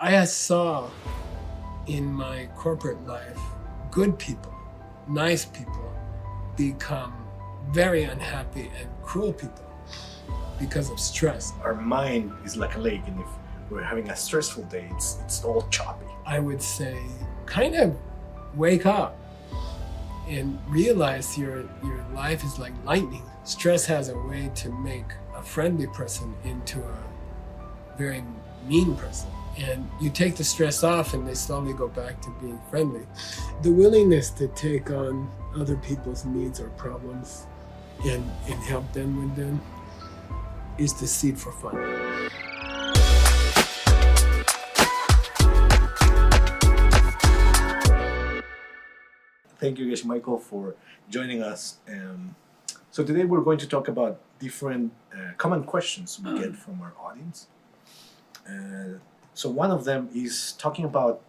I saw in my corporate life good people, nice people become very unhappy and cruel people because of stress. Our mind is like a lake, and if we're having a stressful day, it's all choppy. I would say kind of wake up and realize your life is like lightning. Stress has a way to make a friendly person into a very mean person. And you take the stress off and they slowly go back to being friendly. The willingness to take on other people's needs or problems and help them with them is the seed for fun. Thank you, Geshe Michael, for joining us. So today we're going to talk about different common questions we get from our audience. So one of them is talking about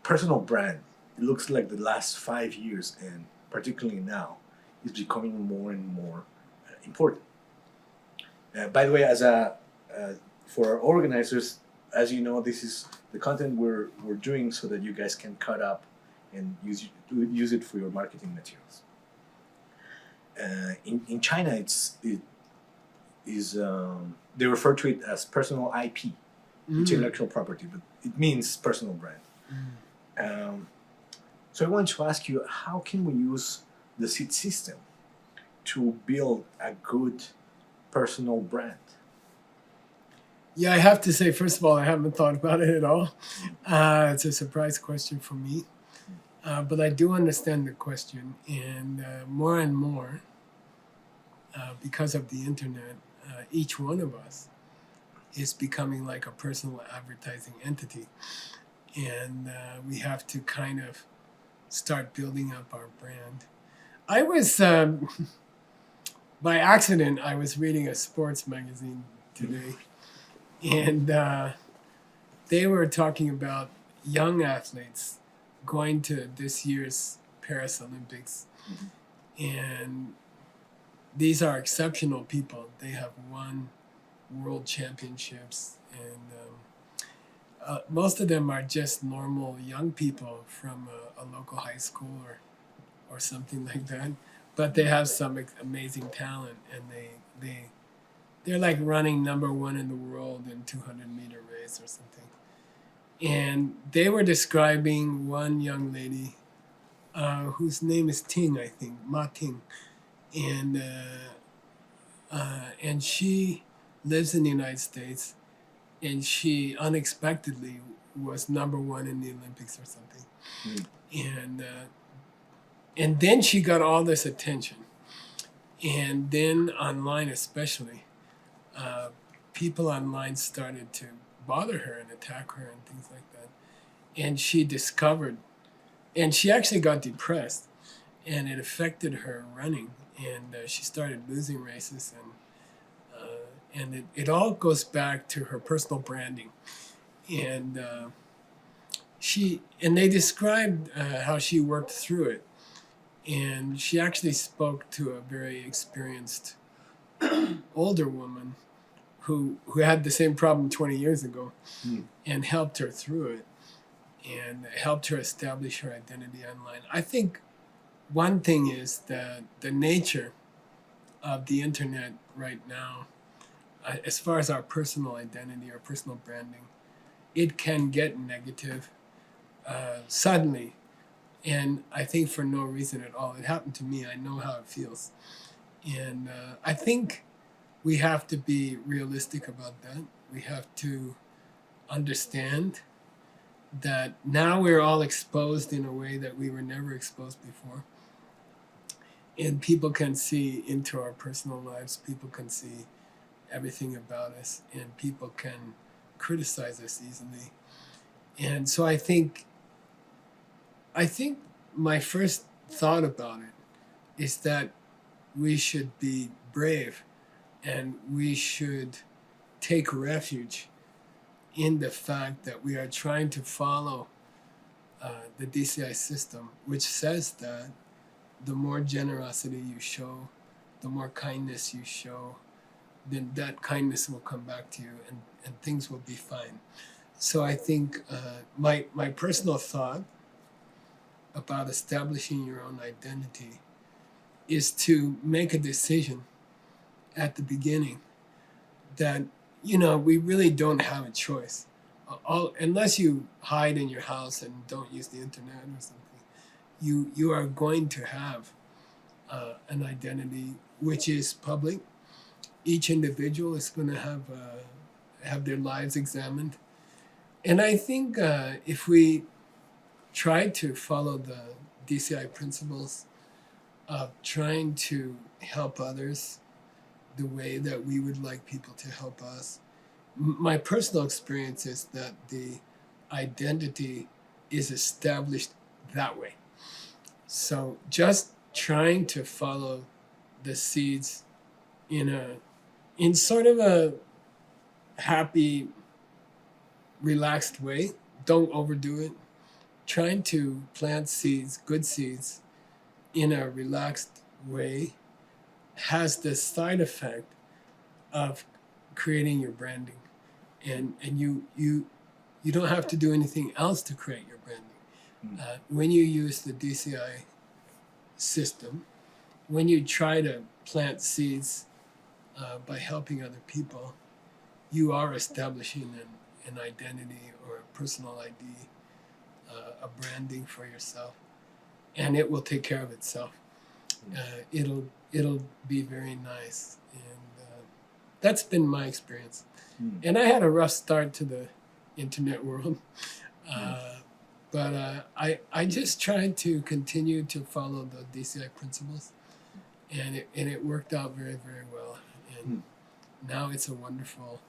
personal brand. It looks like the last 5 years, and particularly now, is becoming more and more important. By the way, for our organizers, as you know, this is the content we're doing so that you guys can cut up and use it for your marketing materials. In China, they refer to it as personal IP, intellectual property, but it means personal brand. So I wanted to ask you, how can we use the seed system to build a good personal brand? Yeah, I have to say, first of all, I haven't thought about it at all. It's a surprise question for me. But I do understand the question, and more, because of the internet, each one of us is becoming like a personal advertising entity. And we have to kind of start building up our brand. I was, by accident, I was reading a sports magazine today, and they were talking about young athletes going to this year's Paris Olympics. And these are exceptional people. They have won world championships, and most of them are just normal young people from a local high school or something like that. But they have some amazing talent, and they're like running number one in the world in 200-meter race or something. And they were describing one young lady whose name is Ting, I think, Ma Ting, and she lives in the United States, and she unexpectedly was number one in the Olympics or something. And then she got all this attention, and then online especially, people online started to bother her and attack her and things like that. And she discovered, and she actually got depressed, and it affected her running, and she started losing races, and it all goes back to her personal branding. And they described how she worked through it, and she actually spoke to a very experienced older woman who had the same problem 20 years ago and helped her through it and helped her establish her identity online. I think one thing is that the nature of the internet right now, as far as our personal identity, our personal branding, it can get negative suddenly. And I think for no reason at all. It happened to me. I know how it feels. And I think we have to be realistic about that. We have to understand that now we're all exposed in a way that we were never exposed before. And people can see into our personal lives. People can see everything about us, and people can criticize us easily. And so I think my first thought about it is that we should be brave, and we should take refuge in the fact that we are trying to follow the DCI system, which says that the more generosity you show, the more kindness you show, then that kindness will come back to you, and things will be fine. So I think my personal thought about establishing your own identity is to make a decision at the beginning that we really don't have a choice. Unless you hide in your house and don't use the internet or something, you are going to have an identity which is public. Each individual is going to have their lives examined, and I think if we try to follow the DCI principles of trying to help others the way that we would like people to help us. My personal experience is that the identity is established that way. So just trying to follow the seeds in sort of a happy, relaxed way. Don't overdo it. Trying to plant seeds, good seeds, in a relaxed way has the side effect of creating your branding, and you don't have to do anything else to create your branding. When you use the DCI system, when you try to plant seeds by helping other people, you are establishing an identity or a personal ID, a branding for yourself, and it will take care of itself. It'll be very nice, and that's been my experience. And I had a rough start to the internet world, but I just tried to continue to follow the DCI principles, and it worked out very, very well. And now it's a wonderful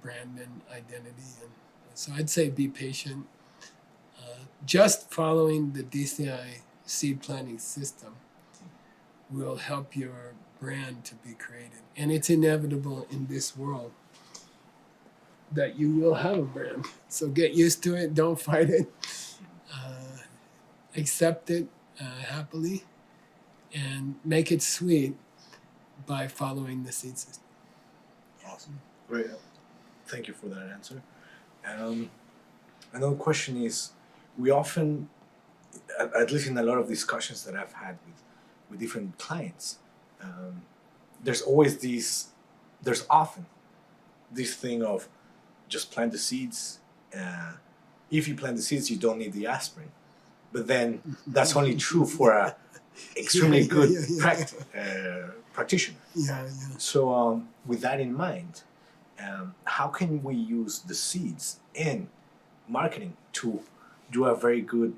brand and identity. And so I'd say be patient. Just following the DCI seed planting system will help your brand to be created. And it's inevitable in this world that you will have a brand. So get used to it. Don't fight it. Accept it happily and make it sweet by following the seed system. Awesome. Great. Thank you for that answer. Another question is, we often, at least in a lot of discussions that I've had with different clients, there's often this thing of just plant the seeds. If you plant the seeds, you don't need the aspirin. But then that's only true for a extremely good practitioner. So with that in mind, how can we use the seeds in marketing to do a very good,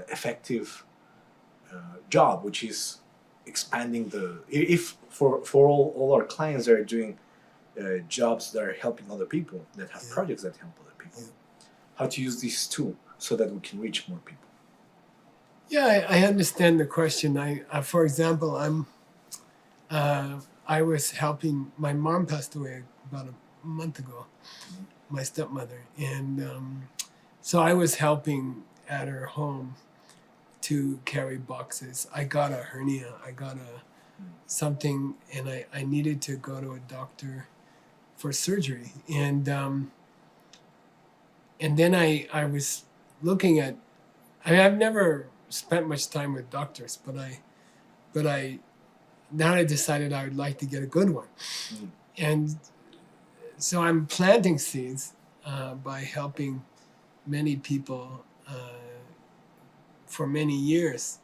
effective job, which is expanding if for all our clients that are doing jobs that are helping other people, that have projects that help other people, how to use these too so that we can reach more people. Yeah, I understand the question. For example, I was helping. My mom passed away about a month ago, my stepmother, and so I was helping at her home to carry boxes. I got a hernia. I got something, and I needed to go to a doctor for surgery, and then I was looking at. I mean, I've never spent much time with doctors, but I now I decided I would like to get a good one, and so I'm planting seeds by helping many people for many years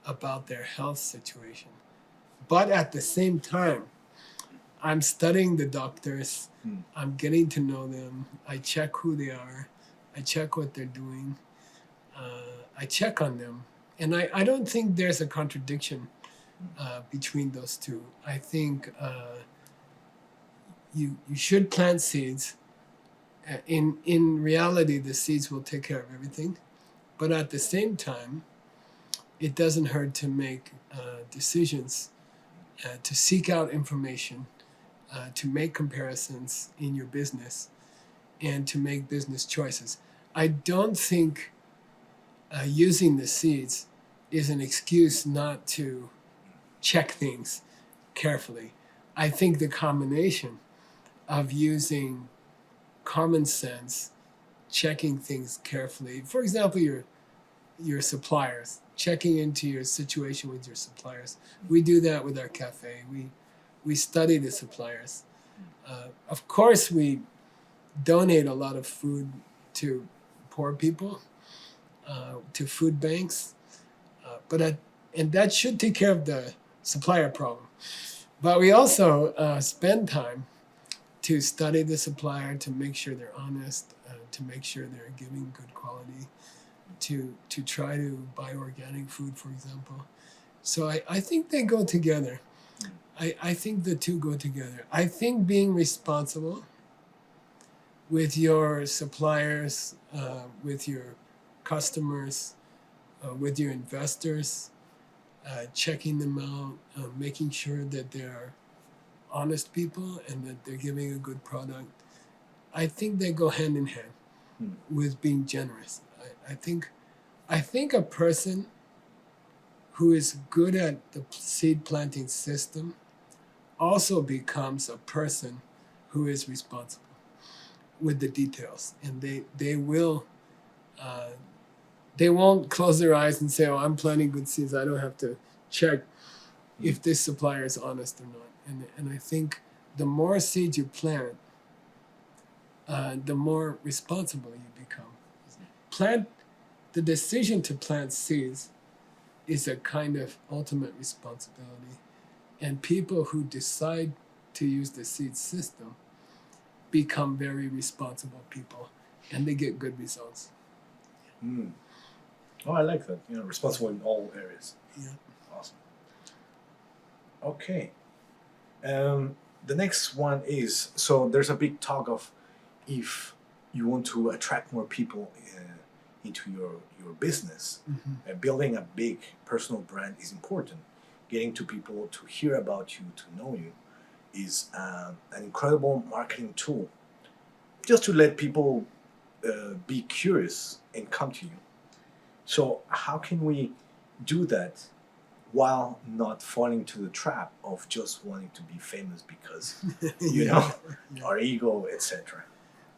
about their health situation. But at the same time, I'm studying the doctors. I'm getting to know them. I check who they are. I check what they're doing. I check on them. And I don't think there's a contradiction between those two. I think you should plant seeds. In reality, the seeds will take care of everything. But at the same time, it doesn't hurt to make decisions, to seek out information, to make comparisons in your business, and to make business choices. I don't think using the seeds is an excuse not to check things carefully. I think the combination of using common sense, checking things carefully. For example, your suppliers, checking into your situation with your suppliers. We do that with our cafe. We study the suppliers. Of course, we donate a lot of food to poor people, to food banks, and that should take care of the supplier problem. But we also spend time to study the supplier, to make sure they're honest, to make sure they're giving good quality, to try to buy organic food, for example. So I think they go together. I think the two go together. I think being responsible with your suppliers, with your customers, with your investors, checking them out, making sure that they're honest people and that they're giving a good product. I think they go hand in hand with being generous. I think a person who is good at the seed planting system also becomes a person who is responsible with the details, and they won't close their eyes and say, "Oh, I'm planting good seeds. I don't have to check if this supplier is honest or not." And I think the more seeds you plant, the more responsible you become. The decision to plant seeds is a kind of ultimate responsibility, and people who decide to use the seed system become very responsible people, and they get good results. Oh, I like that. Responsible in all areas. Yeah. Awesome. Okay. The next one is, so there's a big talk of if you want to attract more people into your business, building a big personal brand is important. Getting to people to hear about you, to know you, is an incredible marketing tool. Just to let people be curious and come to you. So how can we do that while not falling to the trap of just wanting to be famous because, our ego, etc.?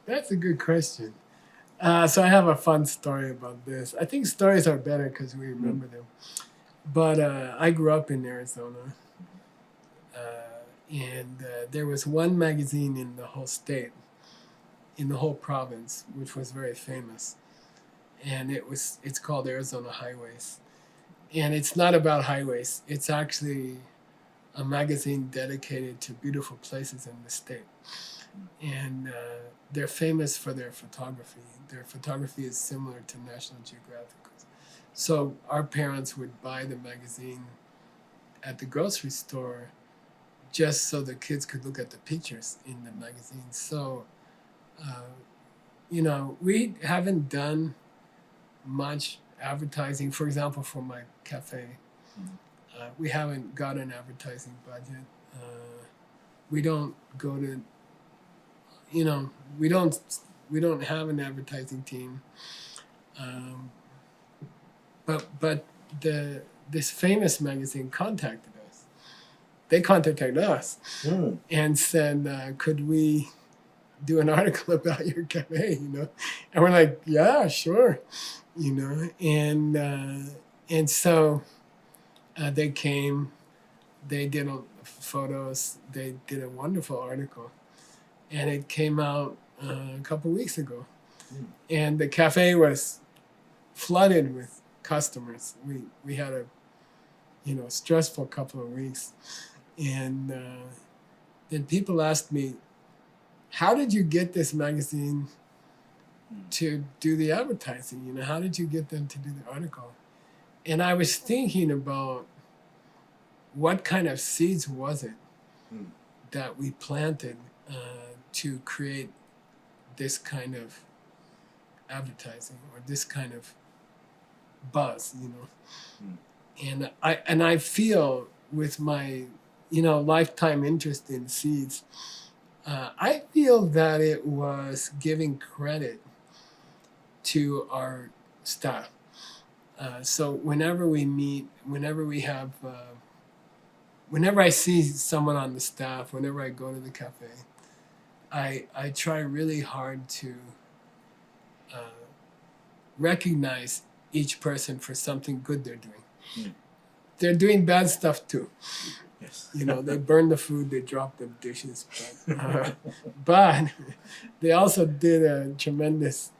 That's a good question. So I have a fun story about this. I think stories are better because we remember them. But I grew up in Arizona, and there was one magazine in the whole state, in the whole province, which was very famous. And it's called Arizona Highways. And it's not about highways. It's actually a magazine dedicated to beautiful places in the state. And they're famous for their photography. Their photography is similar to National Geographic. So our parents would buy the magazine at the grocery store just so the kids could look at the pictures in the magazine. So, we haven't done much advertising. For example, for my cafe, we haven't got an advertising budget. We don't go to, we don't have an advertising team. But this famous magazine contacted us. They contacted us and said, "Could we do an article about your cafe?" And we're like, "Yeah, sure," and so they came. They did photos. They did a wonderful article, and it came out a couple weeks ago, and the cafe was flooded with customers. We had a stressful couple of weeks, and then people asked me, "How did you get this magazine to do the advertising? How did you get them to do the article?" And I was thinking about what kind of seeds was it that we planted to create this kind of advertising or this kind of buzz, and I feel with my lifetime interest in seeds, I feel that it was giving credit to our staff. So whenever we meet, whenever we have, whenever I see someone on the staff, whenever I go to the cafe, I try really hard to recognize each person for something good they're doing. Mm. They're doing bad stuff too. Yes. They burn the food, they drop the dishes, but they also did a tremendous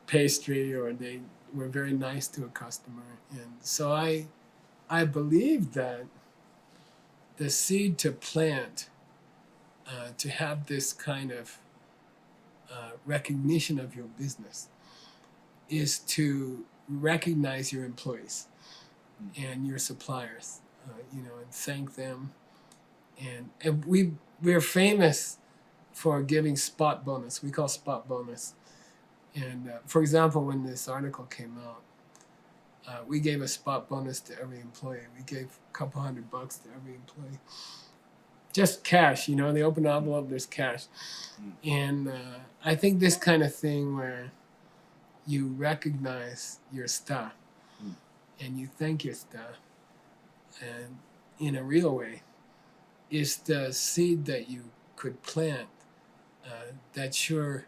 pastry, or they were very nice to a customer. And so I believe that the seed to plant, to have this kind of recognition of your business, is to recognize your employees and your suppliers, and thank them. And we're famous for giving spot bonus. We call spot bonus. And for example, when this article came out, we gave a spot bonus to every employee. We gave a couple $100 to every employee. Just cash, they open the envelope, there's cash. And I think this kind of thing where you recognize your staff and you thank your staff, and in a real way, is the seed that you could plant, that you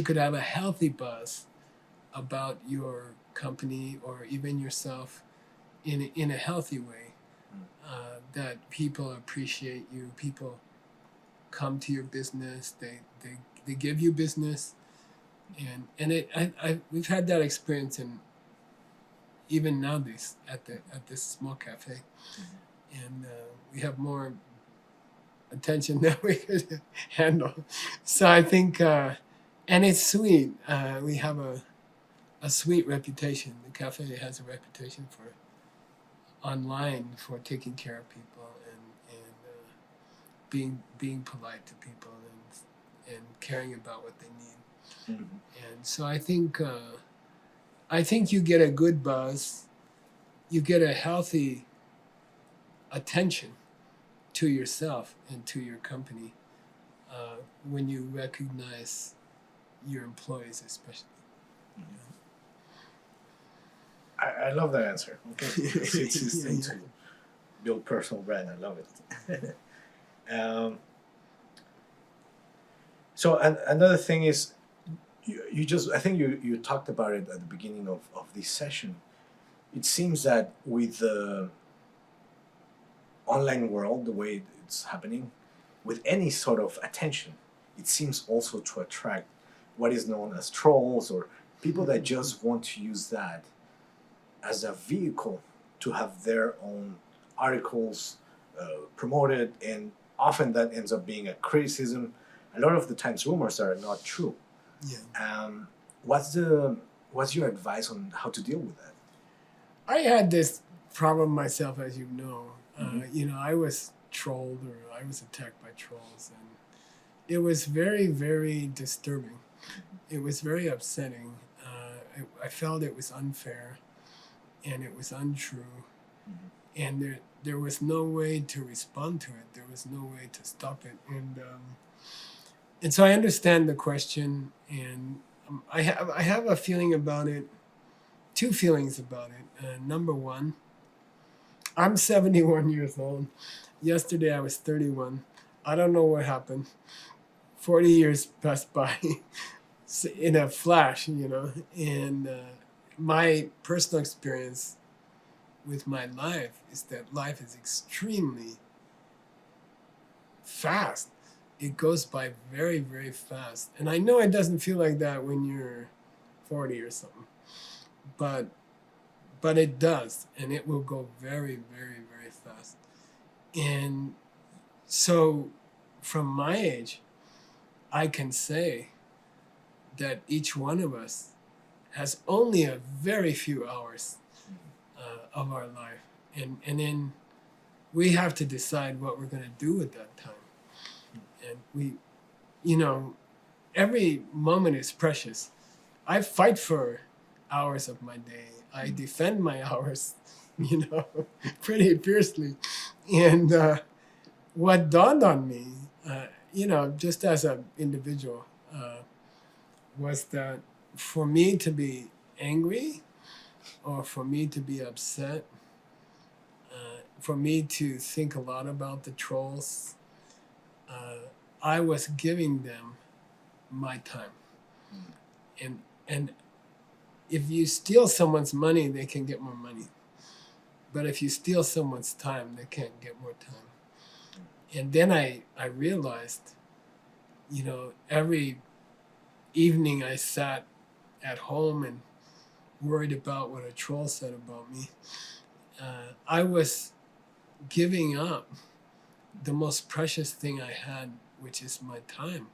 could have a healthy buzz about your company or even yourself in a healthy way, that people appreciate you, people come to your business, they give you business, and we've had that experience in even nowadays at this small cafe, and we have more attention than we could handle. So I think, and it's sweet. We have a sweet reputation. The cafe has a reputation for online for taking care of people and being polite to people and caring about what they need. And so I think you get a good buzz, you get a healthy attention to yourself and to your company when you recognize your employees, especially. I love that answer. Okay, it's his thing to build personal brand. I love it. So another thing is, you just, I think you talked about it at the beginning of this session. It seems that with the online world, the way it's happening, with any sort of attention, it seems also to attract what is known as trolls, or people that just want to use that as a vehicle to have their own articles promoted, and often that ends up being a criticism. A lot of the times rumors are not true. Yeah. What's your advice on how to deal with that? I had this problem myself, as you know. I was trolled, or I was attacked by trolls, and it was very, very disturbing. It was very upsetting. I felt it was unfair, and it was untrue, and there was no way to respond to it. There was no way to stop it, and so I understand the question, and I have a feeling about it, two feelings about it. Number one, I'm 71 years old. Yesterday I was 31. I don't know what happened. 40 years passed by in a flash, and my personal experience with my life is that life is extremely fast. It goes by very, very fast. And I know it doesn't feel like that when you're 40 or something, but it does, and it will go very, very, very fast. And so from my age, I can say that each one of us has only a very few hours of our life. And then we have to decide what we're going to do with that time. And every moment is precious. I fight for hours of my day. I defend my hours, pretty fiercely. And what dawned on me, just as an individual, was that for me to be angry, or for me to be upset, for me to think a lot about the trolls, I was giving them my time. And if you steal someone's money, they can get more money. But if you steal someone's time, they can't get more time. And then I realized, every evening I sat at home and worried about what a troll said about me. I was giving up the most precious thing I had, which is my time.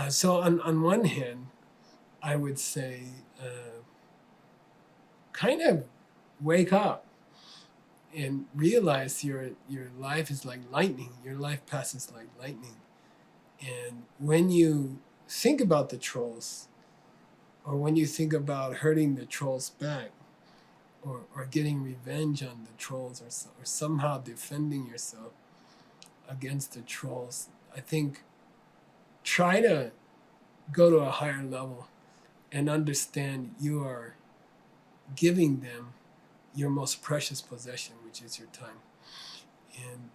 So on one hand, I would say, kind of wake up and realize your life is like lightning. Your life passes like lightning. And when you think about the trolls, or when you think about hurting the trolls back, or getting revenge on the trolls, or somehow defending yourself against the trolls, I think try to go to a higher level and understand you are giving them your most precious possession, which is your time.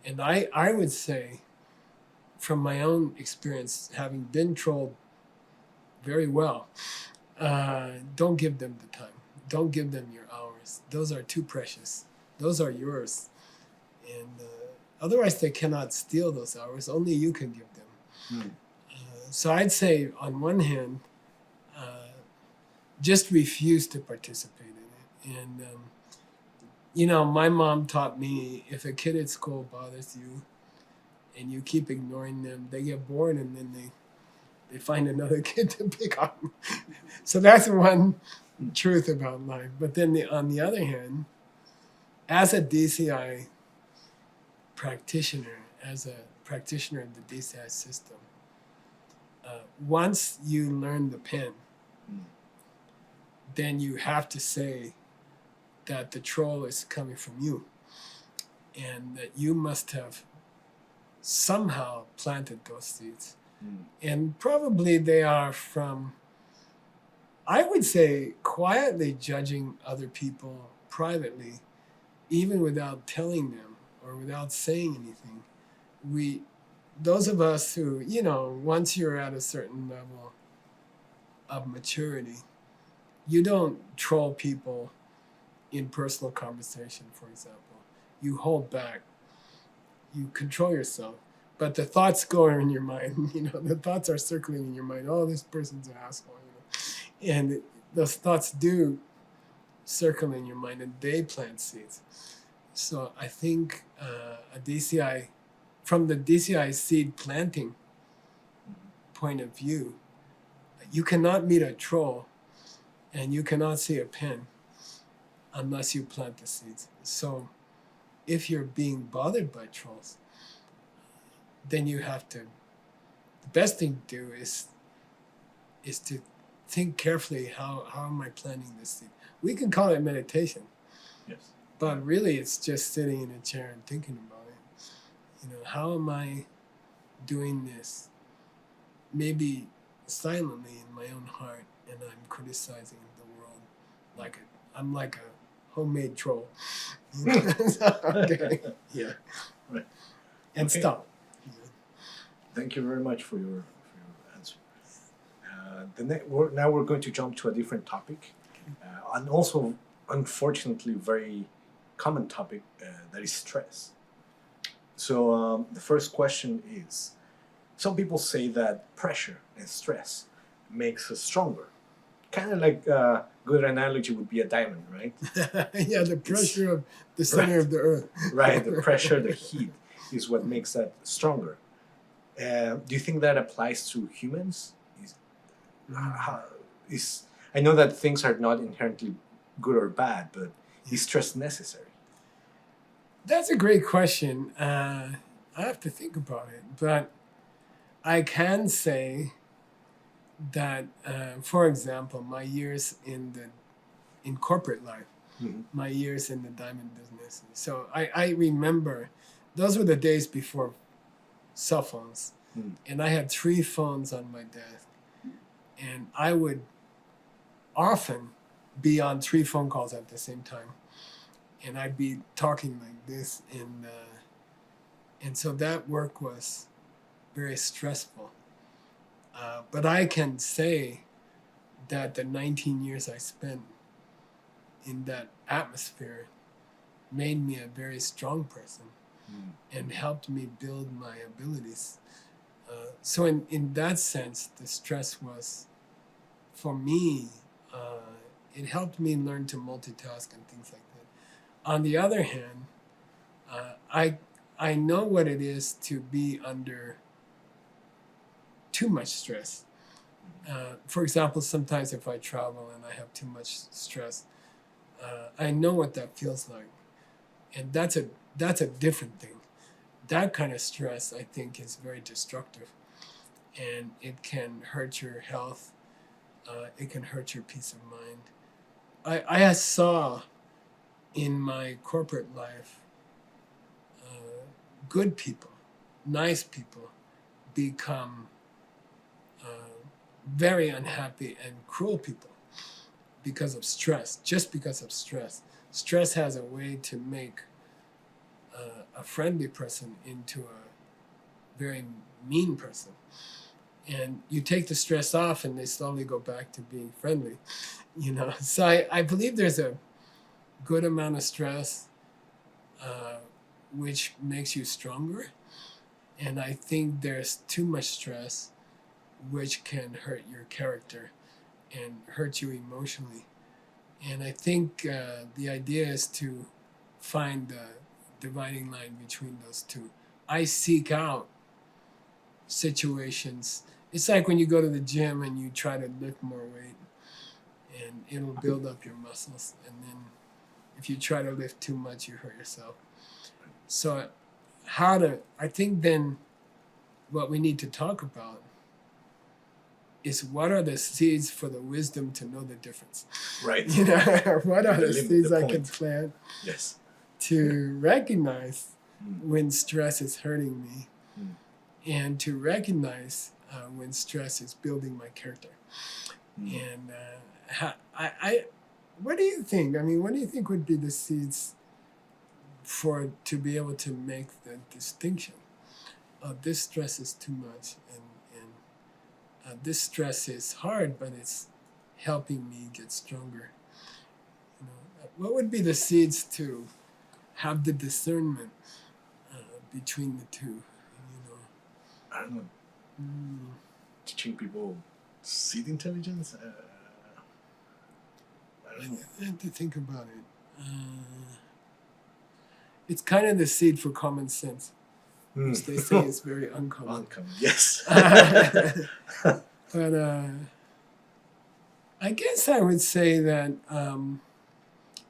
And I would say, from my own experience, having been trolled very well, don't give them the time. Don't give them your hours. Those are too precious. Those are yours. And otherwise, they cannot steal those hours. Only you can give them. So I'd say, on one hand, just refuse to participate in it. And, my mom taught me, if a kid at school bothers you and you keep ignoring them, they get bored and then they find another kid to pick on. So that's one truth about life. But then on the other hand, as a DCI practitioner, as a practitioner of the DCI system, once you learn the pen, then you have to say that the troll is coming from you, and that you must have somehow planted those seeds. And probably they are from, I would say, quietly judging other people privately, even without telling them or without saying anything. Those of us who, once you're at a certain level of maturity, you don't troll people in personal conversation, for example. You hold back. You control yourself. But the thoughts go in your mind. The thoughts are circling in your mind. Oh, this person's an asshole. And those thoughts do circle in your mind, and they plant seeds. So I think from the DCI seed planting point of view, you cannot meet a troll and you cannot see a pen unless you plant the seeds. So if you're being bothered by trolls, then you have to, the best thing to do is to think carefully, how am I planting this seed? We can call it meditation. Yes. But really it's just sitting in a chair and thinking about it. How am I doing this? Maybe silently in my own heart, and I'm criticizing the world I'm like a homemade troll. Okay. Yeah. Right. And okay. Stop. Thank you very much for your answer. Now we're going to jump to a different topic, and also, unfortunately, very common topic, that is stress. So the first question is, some people say that pressure and stress makes us stronger. Kind of like a good analogy would be a diamond, right? Yeah, the pressure of the center of the earth. Right, the pressure, the heat is what makes that stronger. Do you think that applies to humans? I know that things are not inherently good or bad, but is stress necessary? That's a great question. I have to think about it, but I can say that, for example, my years in corporate life, my years in the diamond business. So I remember those were the days before cell phones, and I had 3 phones on my desk, and I would often be on 3 phone calls at the same time, and I'd be talking like this, and so that work was very stressful. But I can say that the 19 years I spent in that atmosphere made me a very strong person and helped me build my abilities. So in that sense, the stress was, for me, it helped me learn to multitask and things like that. On the other hand, I know what it is to be under too much stress. For example, sometimes if I travel and I have too much stress, I know what that feels like, and that's a different thing. That kind of stress, I think, is very destructive, and it can hurt your health. It can hurt your peace of mind. I saw in my corporate life good people, nice people, become very unhappy and cruel people because of stress, just because of stress. Stress has a way to make a friendly person into a very mean person. And you take the stress off and they slowly go back to being friendly, So I believe there's a good amount of stress which makes you stronger. And I think there's too much stress which can hurt your character and hurt you emotionally. And I think the idea is to find the dividing line between those two. I seek out situations. It's like when you go to the gym and you try to lift more weight, and it'll build up your muscles. And then if you try to lift too much, you hurt yourself. So I think then what we need to talk about is what are the seeds for the wisdom to know the difference? Right. What are the seeds I can plant Yes. to recognize when stress is hurting me and to recognize when stress is building my character. And what do you think? I mean, what do you think would be the seeds to be able to make the distinction? This stress is too much, and this stress is hard, but it's helping me get stronger. What would be the seeds to have the discernment between the two? I don't know. Teaching people seed intelligence. I don't know. I have to think about it. It's kind of the seed for common sense, which they say is very uncommon. Uncommon, yes. But I guess I would say that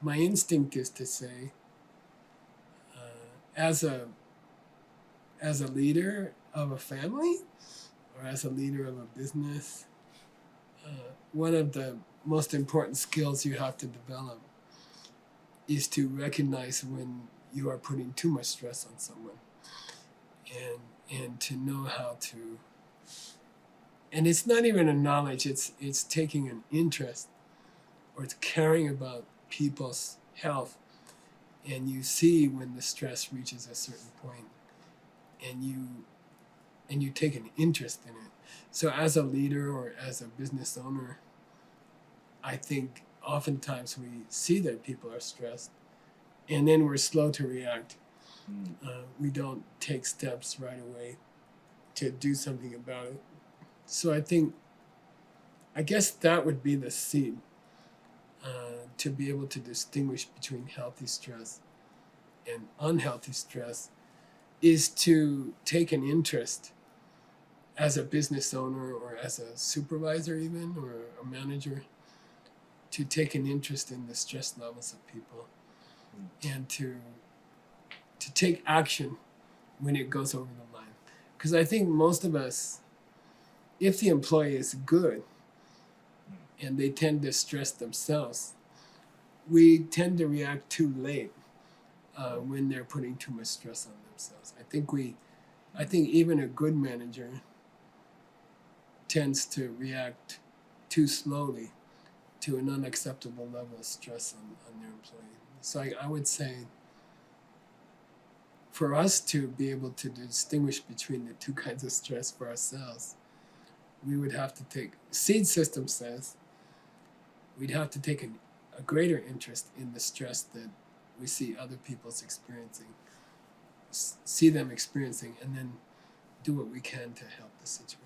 my instinct is to say, as a leader of a family or as a leader of a business, one of the most important skills you have to develop is to recognize when you are putting too much stress on someone, and to know how to. And it's not even a knowledge; it's taking an interest, or it's caring about people's health, and you see when the stress reaches a certain point, and you take an interest in it. So as a leader or as a business owner, I think oftentimes we see that people are stressed, and then we're slow to react. We don't take steps right away to do something about it. So I guess that would be the seed to be able to distinguish between healthy stress and unhealthy stress is to take an interest as a business owner or as a supervisor even or a manager, to take an interest in the stress levels of people and to take action when it goes over the line. Because I think most of us, if the employee is good and they tend to stress themselves, we tend to react too late when they're putting too much stress on themselves. I think even a good manager tends to react too slowly to an unacceptable level of stress on their employee. So I would say, for us to be able to distinguish between the two kinds of stress for ourselves, we would have to take, seed system says, we'd have to take a greater interest in the stress that we see other people's experiencing, see them experiencing, and then do what we can to help the situation.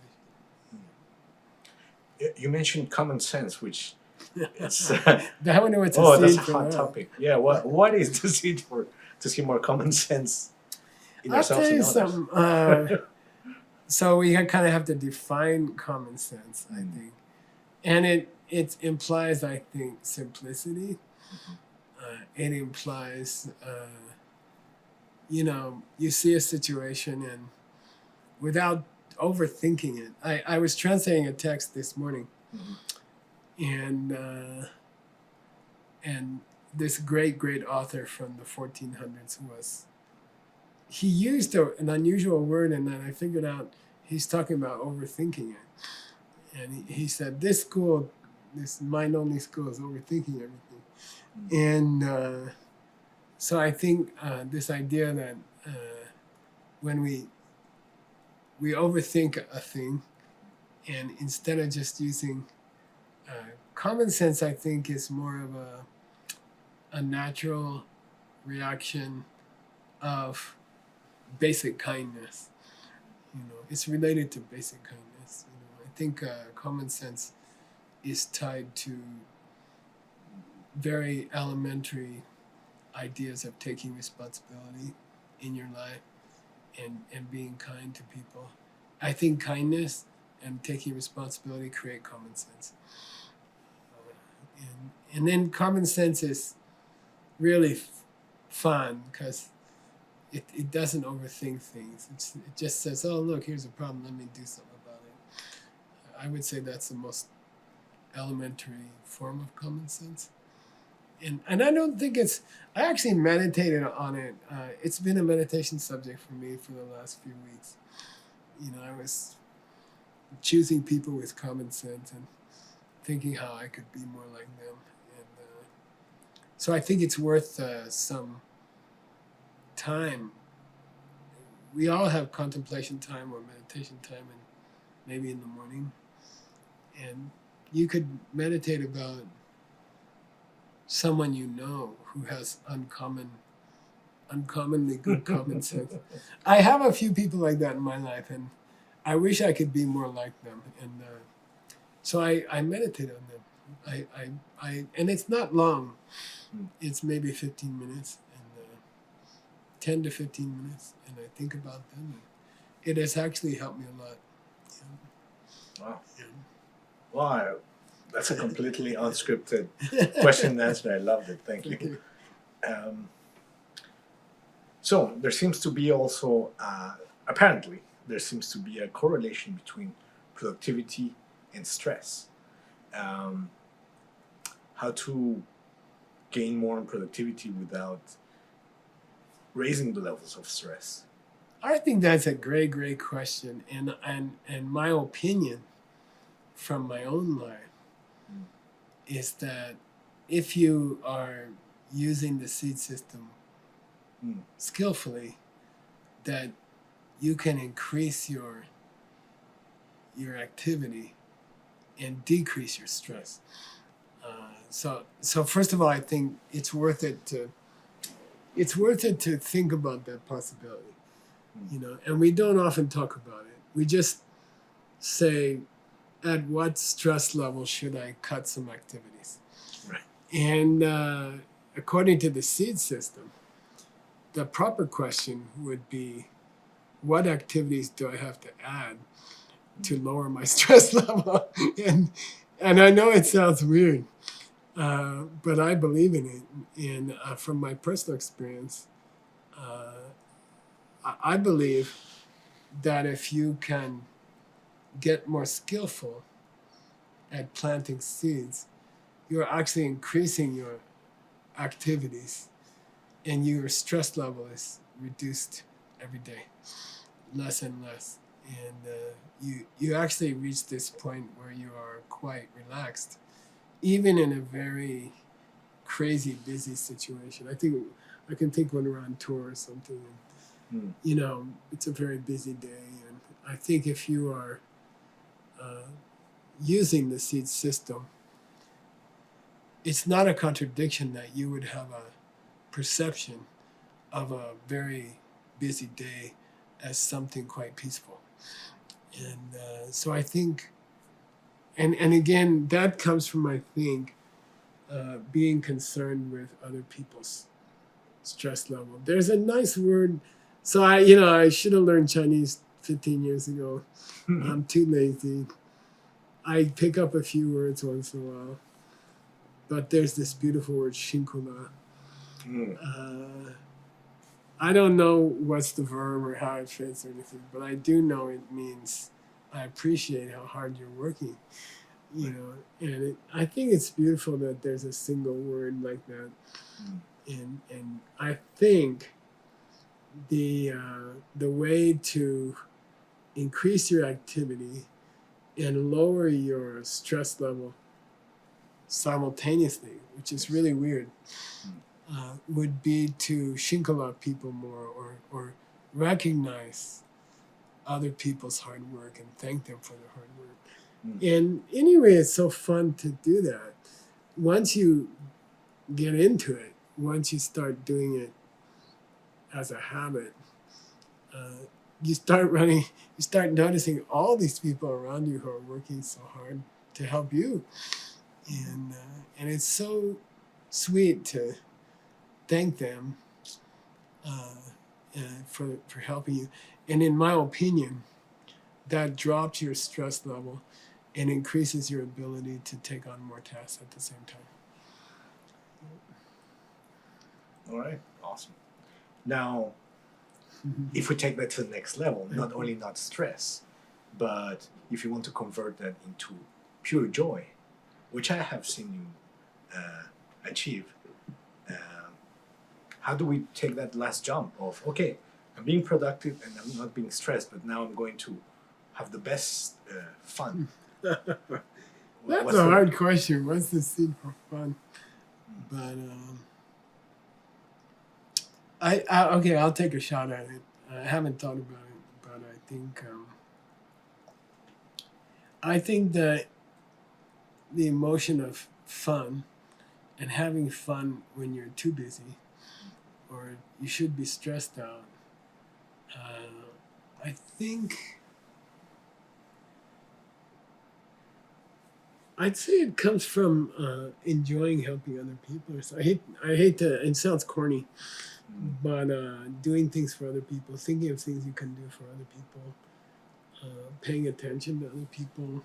You mentioned common sense, which is That one, it's a oh, seed that's a for hot that. topic. Yeah, what is the seed for to see more common sense in I'll ourselves tell and you others? something. So we kind of have to define common sense, I think, and it implies, I think, simplicity. It implies, you see a situation and without overthinking it. I was translating a text this morning, and this great author from the 1400s he used an unusual word, and then I figured out he's talking about overthinking it. And he said, this mind-only school is overthinking everything. And so I think this idea that when we overthink a thing, and instead of just using common sense, I think is more of a natural reaction of basic kindness. It's related to basic kindness. I think common sense is tied to very elementary ideas of taking responsibility in your life and being kind to people. I think kindness and taking responsibility create common sense. And then common sense is really fun because it doesn't overthink things. It just says, oh, look, here's a problem, let me do something about it. I would say that's the most elementary form of common sense. And I don't think I actually meditated on it. It's been a meditation subject for me for the last few weeks. I was choosing people with common sense and thinking how I could be more like them. And so I think it's worth some time. We all have contemplation time or meditation time, and maybe in the morning. And you could meditate about someone who has uncommonly good common sense. I have a few people like that in my life, and I wish I could be more like them. And so I meditate on them. I and it's not long. It's maybe 15 minutes, and 10 to 15 minutes, and I think about them. And it has actually helped me a lot. Wow. Yeah. Wow. That's a completely unscripted question and answer. I loved it. Thank you. So there seems to be also, apparently, there seems to be a correlation between productivity and stress. How to gain more productivity without raising the levels of stress? I think that's a great question, and my opinion from my own life is that if you are using the seed system skillfully, that you can increase your activity and decrease your stress. So first of all, I think it's worth it to think about that possibility, and we don't often talk about it. We just say, at what stress level should I cut some activities? Right. And according to the seed system, the proper question would be, what activities do I have to add to lower my stress level? And I know it sounds weird, but I believe in it. And from my personal experience, I believe that if you can get more skillful at planting seeds, you're actually increasing your activities, and your stress level is reduced every day, less and less. And you actually reach this point where you are quite relaxed, even in a very crazy, busy situation. I can think when we're on tour or something, Mm. You know, it's a very busy day, and I think if you are using the seed system, it's not a contradiction that you would have a perception of a very busy day as something quite peaceful. And so I think, and again, that comes from, I think, being concerned with other people's stress level. There's a nice word. So I should have learned Chinese 15 years ago. I'm too lazy. I pick up a few words once in a while. But there's this beautiful word, shinkula. I don't know what's the verb or how it fits or anything, but I do know it means I appreciate how hard you're working. And I think it's beautiful that there's a single word like that. And I think the way to increase your activity and lower your stress level simultaneously, which is really weird, would be to shinkala people more, or recognize other people's hard work and thank them for their hard work. And anyway, it's so fun to do that. Once you get into it, once you start doing it as a habit, you start noticing all these people around you who are working so hard to help you. And it's so sweet to thank them for helping you. And in my opinion, that drops your stress level and increases your ability to take on more tasks at the same time. All right, awesome. Now, if we take that to the next level, not only not stress, but if you want to convert that into pure joy, which I have seen you achieve, how do we take that last jump of, okay, I'm being productive and I'm not being stressed, but now I'm going to have the best fun? That's a hard question. What's the seed for fun? But okay, I'll take a shot at it. I haven't thought about it, but I think that the emotion of fun and having fun when you're too busy or you should be stressed out, I think I'd say it comes from enjoying helping other people. So I hate to, it sounds corny, but doing things for other people, thinking of things you can do for other people, paying attention to other people,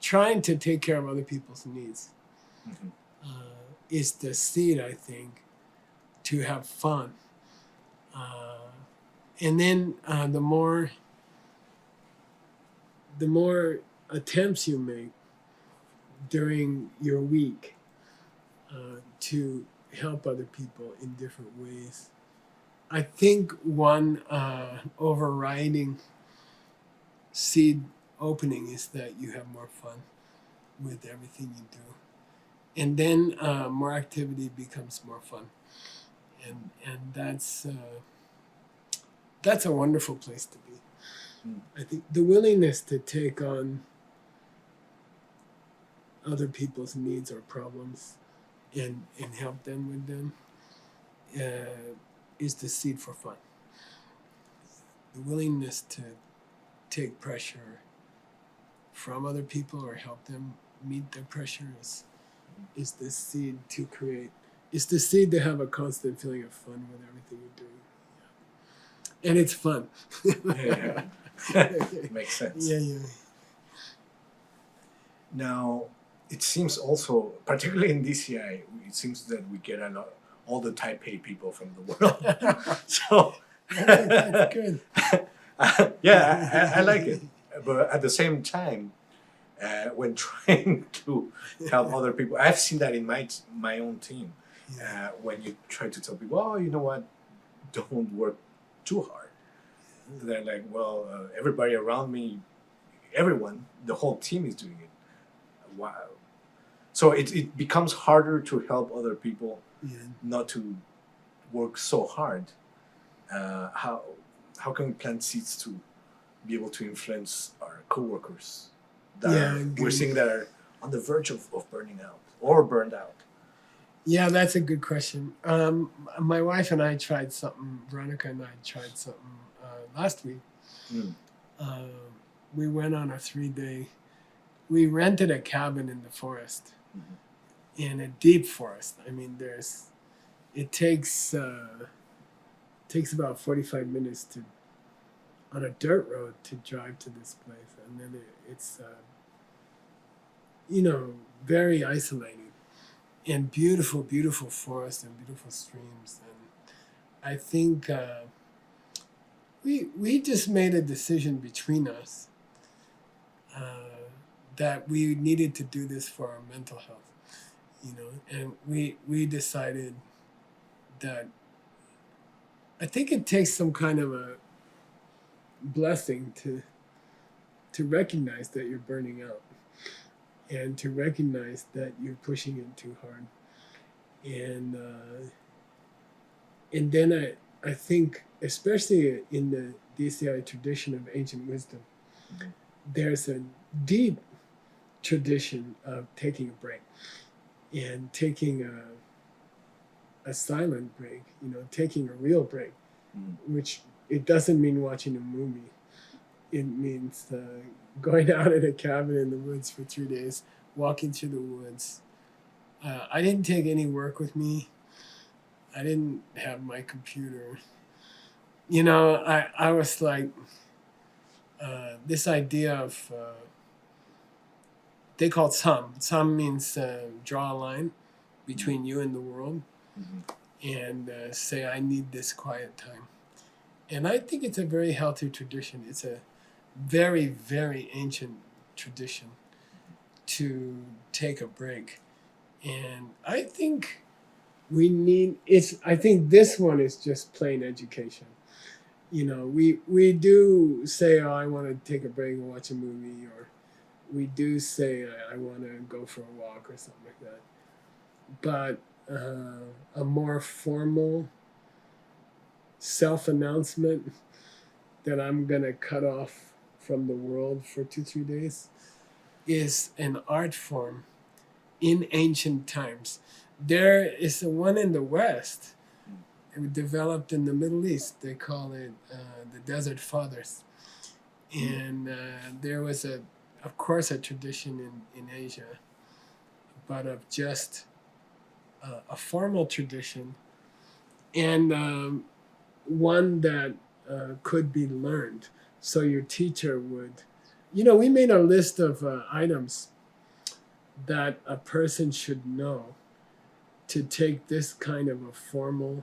trying to take care of other people's needs is the seed, I think, to have fun. And then the more attempts you make during your week to help other people in different ways, I think one overriding seed opening is that you have more fun with everything you do. And then more activity becomes more fun. And that's a wonderful place to be. I think the willingness to take on other people's needs or problems and help them with them is the seed for fun. The willingness to take pressure from other people or help them meet their pressure is the seed to create. It's the seed to have a constant feeling of fun with everything you're doing. Yeah. And it's fun. Yeah. Makes sense. Yeah. Now, it seems also, particularly in DCI, it seems that we get all the type A people from the world. So that's good. Yeah, I like it. But at the same time, when trying to help other people, I've seen that in my own team. When you try to tell people, oh, you know what, don't work too hard. They're like, well, everybody around me, everyone, the whole team is doing it. Wow. So it becomes harder to help other people Yeah. not to work so hard, how can we plant seeds to be able to influence our coworkers that Yeah, we're good. seeing that are on the verge of burning out or burned out? Yeah, that's a good question. My wife and I tried something. Veronica and I tried something last week. Mm. Uh, we went on a 3-day. We rented a cabin in the forest, in a deep forest. I mean, it takes about 45 minutes to on a dirt road to drive to this place, and then it's very isolating, and beautiful, beautiful forest and beautiful streams. And I think we just made a decision between us that we needed to do this for our mental health, and we decided that I think it takes some kind of a blessing to recognize that you're burning out, and to recognize that you're pushing it too hard, and then I think, especially in the DCI tradition of ancient wisdom, there's a deep tradition of taking a break, and taking a silent break, taking a real break, which it doesn't mean watching a movie. It means going out in a cabin in the woods for 3 days, walking through the woods. I didn't take any work with me. I didn't have my computer. I was like, this idea of, they call it sam. Sam means draw a line between you and the world, and say, I need this quiet time. And I think it's a very healthy tradition. It's a very, very ancient tradition to take a break. And I think I think this one is just plain education. We do say, oh, I want to take a break and watch a movie, or we do say, I want to go for a walk or something like that. But a more formal self-announcement that I'm going to cut off from the world for 2-3 days is an art form in ancient times. There is one in the West. It was developed in the Middle East. They call it the Desert Fathers. And there was, of course, a tradition in Asia, but of just a formal tradition, and one that could be learned. So your teacher would, we made a list of items that a person should know to take this kind of a formal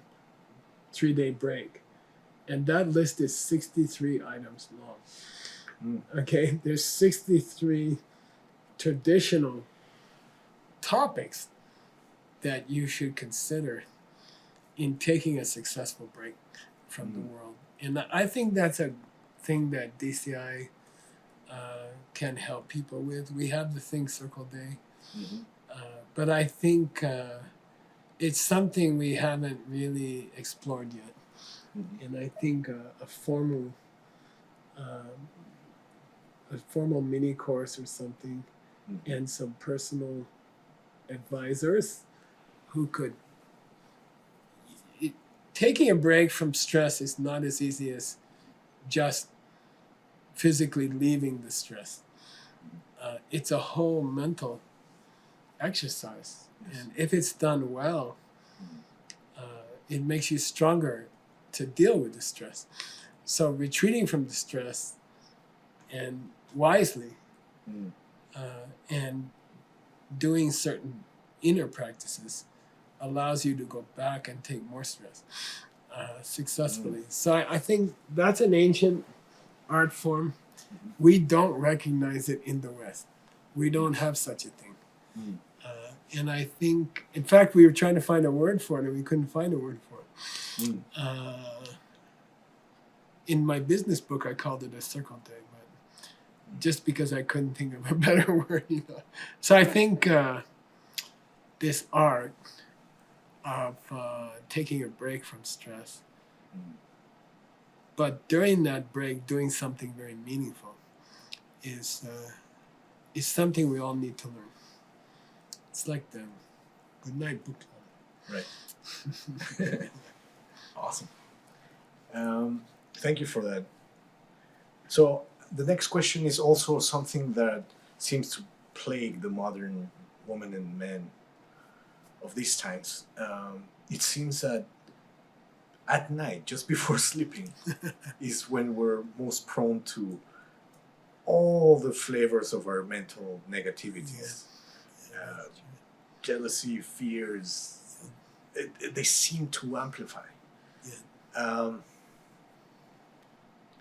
3-day break. And that list is 63 items long. Okay, there's 63 traditional topics that you should consider in taking a successful break from the world. And I think that's a thing that DCI can help people with. We have the Think Circle Day, but I think it's something we haven't really explored yet. And I think a formal mini course or something, and some personal advisors who could. Taking a break from stress is not as easy as just physically leaving the stress. It's a whole mental exercise, and if it's done well, it makes you stronger to deal with the stress. So retreating from the stress, and wisely, and doing certain inner practices, allows you to go back and take more stress successfully. So I think that's an ancient art form. We don't recognize it in the West. We don't have such a thing. And I think, in fact, we were trying to find a word for it, and we couldn't find a word for it. In my business book, I called it a circle day, but just because I couldn't think of a better word. So I think this art of taking a break from stress. Mm. But during that break, doing something very meaningful is something we all need to learn. It's like the good night book club. Right. Awesome. Thank you for that. So the next question is also something that seems to plague the modern woman and man of these times. It seems that at night, just before sleeping, is when we're most prone to all the flavors of our mental negativities. Jealousy, fears, they seem to amplify. Yeah.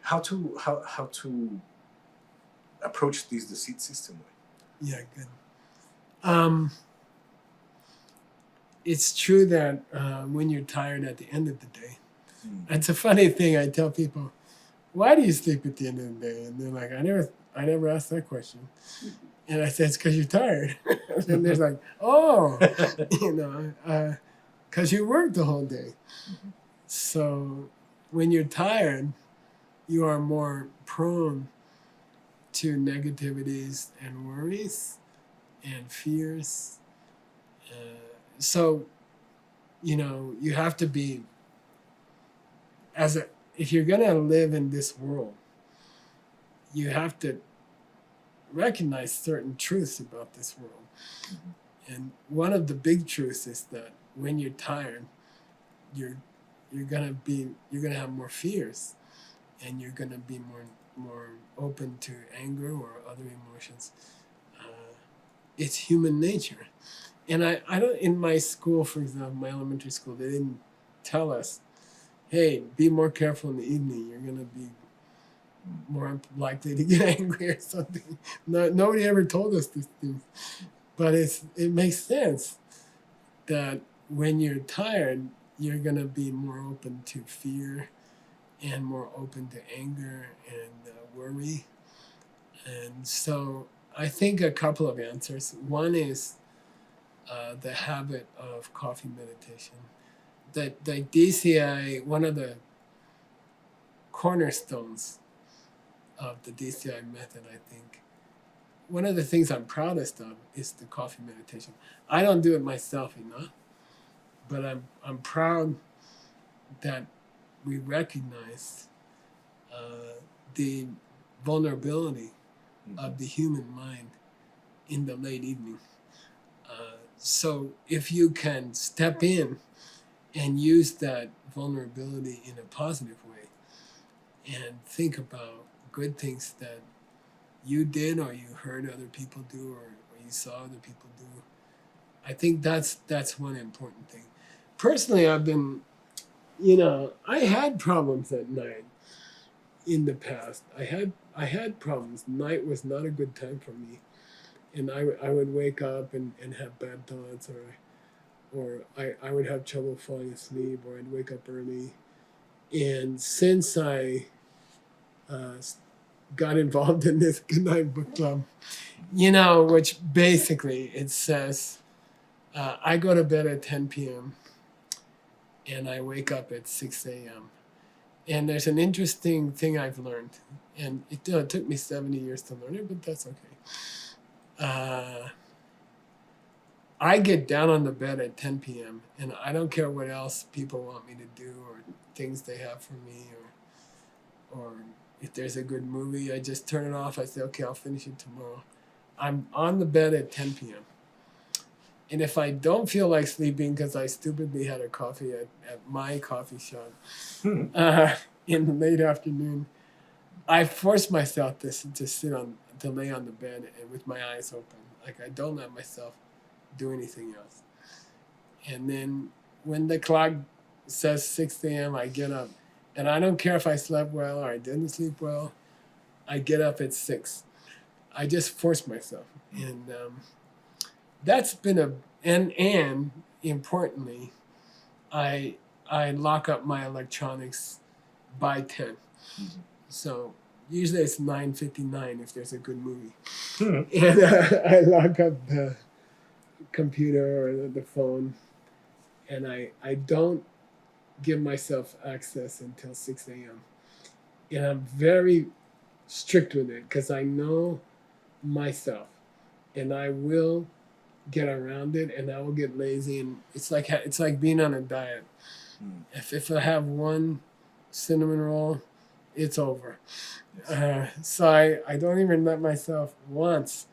How to approach this deceit system with? Yeah, good. It's true that when you're tired at the end of the day, it's a funny thing. I tell people, "Why do you sleep at the end of the day?" And they're like, "I never asked that question." And I said, "It's because you're tired." And they're like, "Oh, because you worked the whole day." So when you're tired, you are more prone to negativities and worries and fears. So, you have to be, if you're going to live in this world, you have to recognize certain truths about this world. And one of the big truths is that when you're tired, you're gonna have more fears, and you're gonna be more open to anger or other emotions. It's human nature. And I don't, in my school, for example, my elementary school, they didn't tell us, hey, be more careful in the evening. You're going to be more likely to get angry or something. Nobody ever told us these things. But it makes sense that when you're tired, you're going to be more open to fear and more open to anger and worry. And so I think a couple of answers. One is the habit of coffee meditation. The DCI, one of the cornerstones of the DCI method, I think, one of the things I'm proudest of is the coffee meditation. I don't do it myself enough, but I'm proud that we recognize the vulnerability of the human mind in the late evening. So if you can step in and use that vulnerability in a positive way and think about good things that you did or you heard other people do or you saw other people do, I think that's one important thing. Personally, I've been, I had problems at night in the past. I had problems. Night was not a good time for me. And I would wake up and have bad thoughts, or I would have trouble falling asleep, or I'd wake up early. And since I got involved in this Good Night Book Club, which basically it says, I go to bed at 10 p.m. and I wake up at 6 a.m. And there's an interesting thing I've learned, and it took me 70 years to learn it, but that's okay. I get down on the bed at 10 p.m. and I don't care what else people want me to do or things they have for me, or if there's a good movie, I just turn it off. I say, okay, I'll finish it tomorrow. I'm on the bed at 10 p.m. And if I don't feel like sleeping because I stupidly had a coffee at my coffee shop in the late afternoon, I force myself to lay on the bed and with my eyes open. Like I don't let myself do anything else. And then when the clock says 6 a.m., I get up. And I don't care if I slept well or I didn't sleep well. I get up at 6. I just force myself. And that's been and importantly, I lock up my electronics by 10. Mm-hmm. So usually it's 9:59 if there's a good movie. And I lock up the computer or the phone and I don't give myself access until 6 a.m. And I'm very strict with it because I know myself, and I will get around it, and I will get lazy, and it's like being on a diet. Mm. If I have one cinnamon roll, it's over. Yes. So I don't even let myself once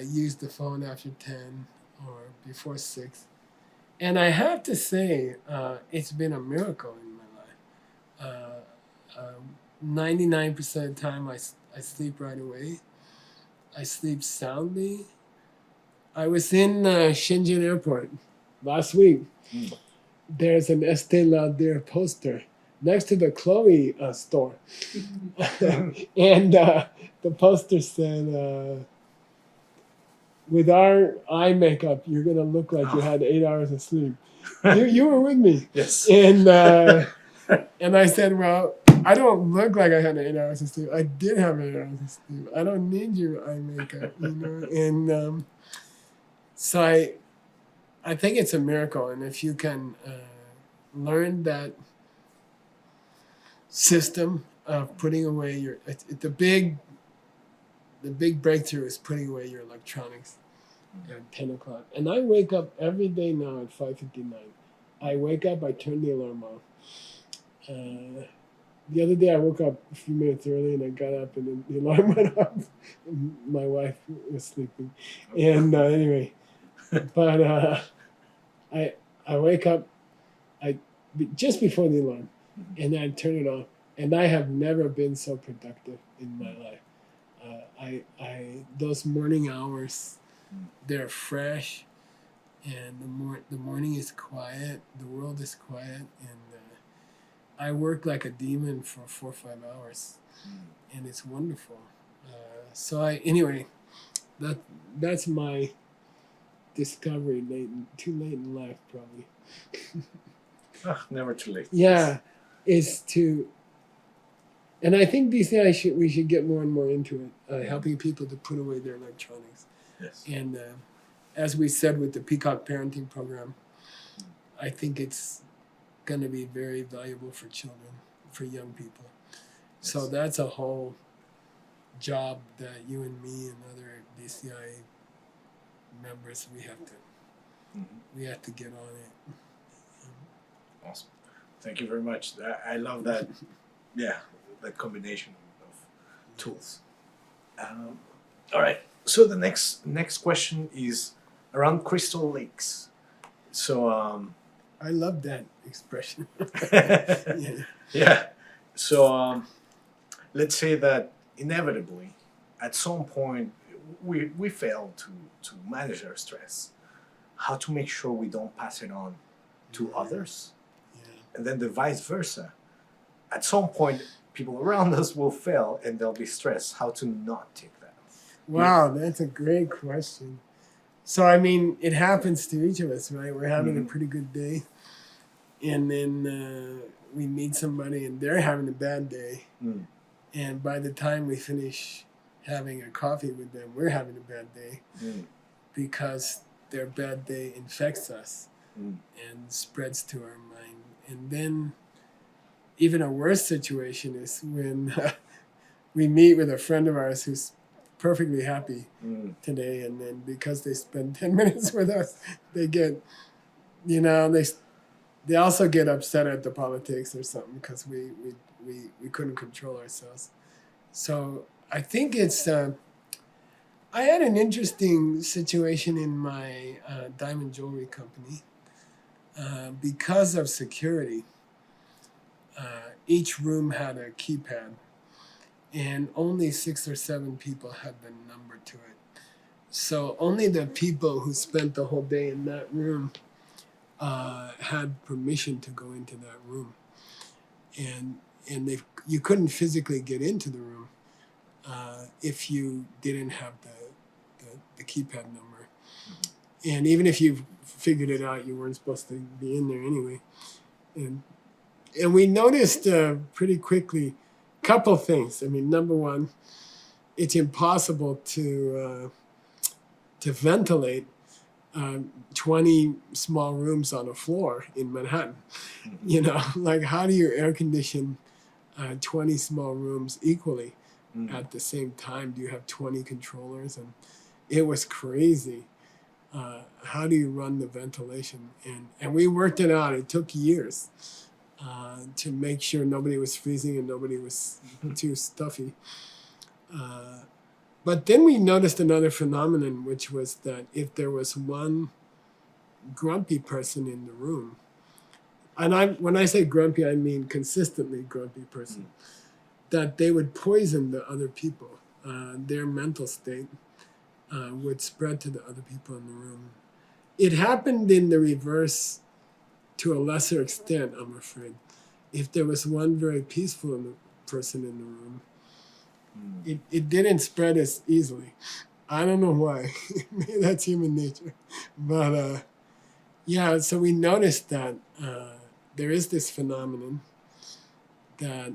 use the phone after 10 or before 6. And I have to say, it's been a miracle in my life. 99% of the time, I sleep right away. I sleep soundly. I was in Shenzhen Airport last week. Mm. There's an Estee Lauder poster next to the Chloe store. And the poster said, with our eye makeup, you're going to look like you had 8 hours of sleep. You were with me. Yes. And I said, well, I don't look like I had 8 hours of sleep. I did have 8 hours of sleep. I don't need your eye makeup, you know. And so I think it's a miracle. And if you can learn that system of putting away the big breakthrough is putting away your electronics at 10 o'clock. And I wake up every day now at 5:59. I wake up, I turn the alarm off. The other day I woke up a few minutes early and I got up and then the alarm went off. My wife was sleeping. And anyway, but I wake up just before the alarm and then I turn it off. And I have never been so productive in my life. Those morning hours, they're fresh, and the morning is quiet. The world is quiet, and I work like a demon for 4 or 5 hours, and it's wonderful. Anyway, that's my discovery. Too late in life, probably. Never too late. Yeah, is to. And I think these days we should get more and more into it, helping people to put away their electronics. Yes. And as we said with the Peacock Parenting Program, I think it's going to be very valuable for children, for young people. Yes. So that's a whole job that you and me and other DCI members, we have to get on it. Awesome. Thank you very much. I love that. Yeah. That combination of tools. All right. So the next question is around crystal lakes. So I love that expression. Yeah. Yeah. So let's say that inevitably, at some point, we fail to manage our stress. How to make sure we don't pass it on to others, and then the vice versa. At some point, people around us will fail and they'll be stressed. How to not take that? Wow, that's a great question. So, I mean, it happens to each of us, right? We're having a pretty good day, and then we meet somebody and they're having a bad day. And by the time we finish having a coffee with them, we're having a bad day because their bad day infects us and spreads to our mind. And then even a worse situation is when we meet with a friend of ours who's perfectly happy today, and then because they spend 10 minutes with us, they get, they also get upset at the politics or something because we couldn't control ourselves. So I think it's, I had an interesting situation in my diamond jewelry company because of security. Each room had a keypad, and only 6 or 7 people had the number to it. So only the people who spent the whole day in that room had permission to go into that room, and you couldn't physically get into the room if you didn't have the keypad number. And even if you figured it out, you weren't supposed to be in there anyway. And we noticed pretty quickly a couple things. I mean, number one, it's impossible to ventilate 20 small rooms on a floor in Manhattan. You know, like how do you air condition 20 small rooms equally at the same time? Do you have 20 controllers? And it was crazy. How do you run the ventilation? And we worked it out. It took years to make sure nobody was freezing and nobody was too stuffy. But then we noticed another phenomenon, which was that if there was one grumpy person in the room, and when I say grumpy, I mean consistently grumpy person, that they would poison the other people. Their mental state would spread to the other people in the room. It happened in the reverse to a lesser extent, I'm afraid. If there was one very peaceful person in the room, it didn't spread as easily. I don't know why. Maybe that's human nature. But yeah, so we noticed that there is this phenomenon that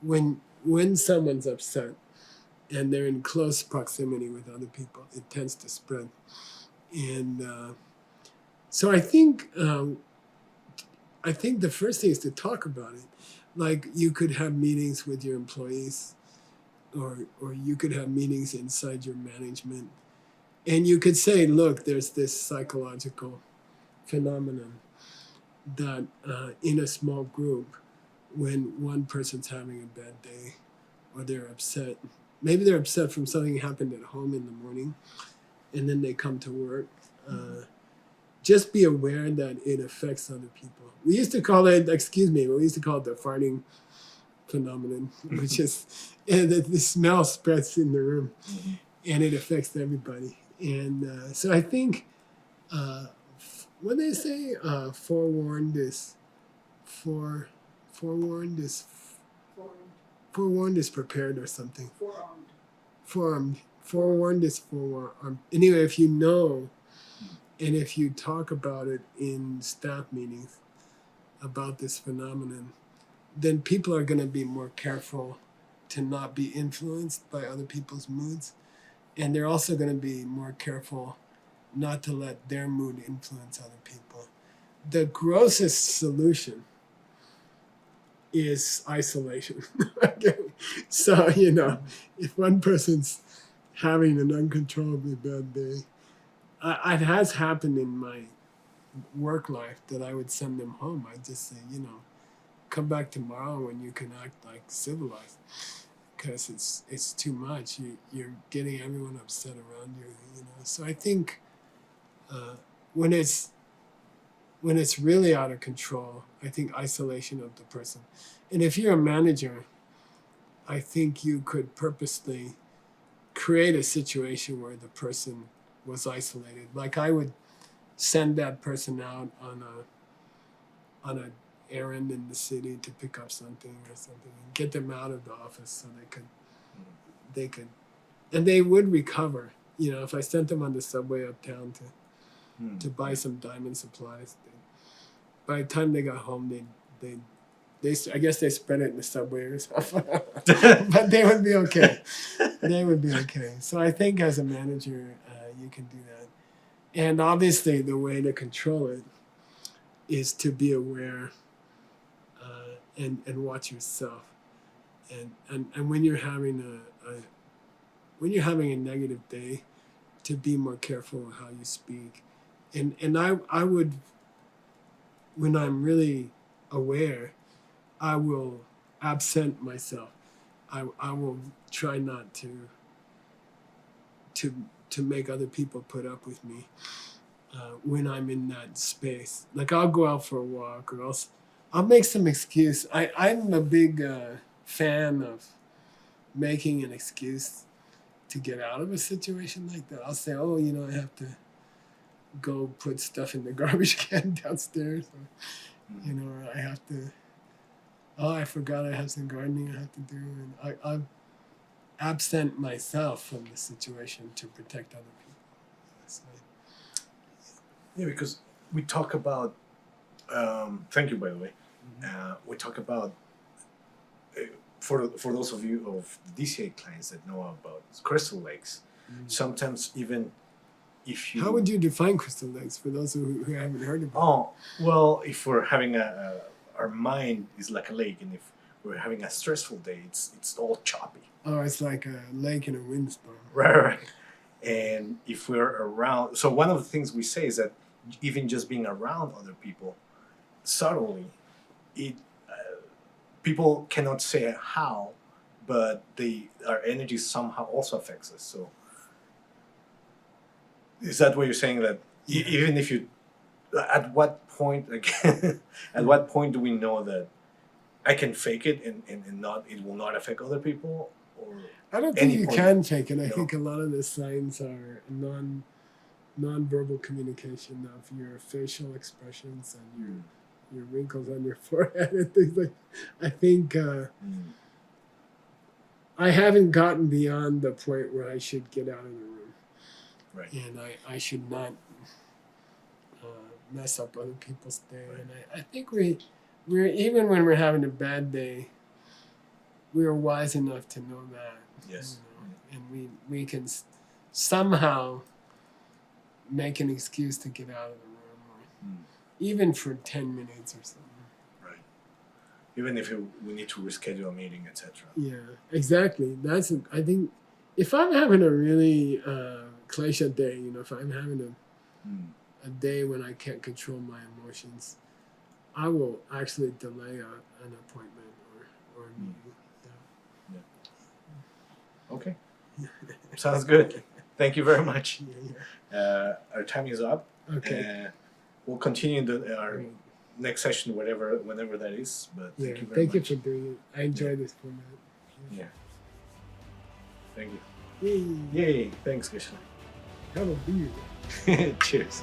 when someone's upset and they're in close proximity with other people, it tends to spread. And so I think the first thing is to talk about it. Like you could have meetings with your employees, or you could have meetings inside your management, and you could say, look, there's this psychological phenomenon that in a small group, when one person's having a bad day or they're upset, maybe they're upset from something that happened at home in the morning, and then they come to work. Just be aware that it affects other people. We used to call it, the farting phenomenon, which is the smell spreads in the room, and it affects everybody. And so I think when they say forewarned is prepared or something. Forewarned is forearmed. Anyway, if you know, and if you talk about it in staff meetings about this phenomenon, then people are going to be more careful to not be influenced by other people's moods. And they're also going to be more careful not to let their mood influence other people. The grossest solution is isolation. Okay. So, if one person's having an uncontrollably bad day, it has happened in my work life that I would send them home. I'd just say, come back tomorrow when you can act like civilized, because it's too much. You're getting everyone upset around you. So I think when it's really out of control, I think isolation of the person. And if you're a manager, I think you could purposely create a situation where the person was isolated. Like I would send that person out on an errand in the city to pick up something or something, and get them out of the office so they could, and they would recover. If I sent them on the subway uptown to buy some diamond supplies, by the time they got home, I guess they spread it in the subway or something, but they would be okay. They would be okay. So I think as a manager, you can do that. And obviously the way to control it is to be aware and watch yourself. And when you're having a negative day, to be more careful of how you speak. And I would, when I'm really aware, I will absent myself. I will try not to make other people put up with me when I'm in that space. Like I'll go out for a walk, or I'll make some excuse. I'm a big fan of making an excuse to get out of a situation like that. I'll say, I have to go put stuff in the garbage can downstairs, or I have to. I forgot I have some gardening I have to do, and I absent myself from the situation to protect other people. So, yeah, because we talk about. Thank you, by the way. We talk about for those of you of DCA clients that know about crystal lakes. Sometimes even if you How would you define crystal lakes for those who haven't heard about Oh, well, if we're having our mind is like a lake, and if we're having a stressful day, it's all choppy. it? Oh, it's like a lake in a windstorm. Right. And if we're around, so one of the things we say is that even just being around other people, subtly, it people cannot say how, but our energy somehow also affects us. So, is that what you're saying? That even if you, at what point again? At what point do we know that I can fake it and not it will not affect other people? Or I don't any think you point- can fake it. I No. think a lot of the signs are non-verbal communication of your facial expressions and your wrinkles on your forehead and things like. I think I haven't gotten beyond the point where I should get out of the room, Right. and I should not mess up other people's day. Right. And I think we're even when we're having a bad day, we are wise enough to know that. Yes. And we can somehow make an excuse to get out of the room, or even for 10 minutes or something. Right. Even if we need to reschedule a meeting, etc. Yeah, exactly. I think if I'm having a really klesha day, if I'm having a day when I can't control my emotions, I will actually delay an appointment or a meeting. Okay. Sounds good. Thank you very much. Yeah. Our time is up. Okay. We'll continue our Great. next session, whenever that is. But Yeah. thank you very Thank you much. for doing it. I enjoy this format. Yeah. Thank you. Yay. Yay! Thanks, Geshe. Have a beer. Cheers.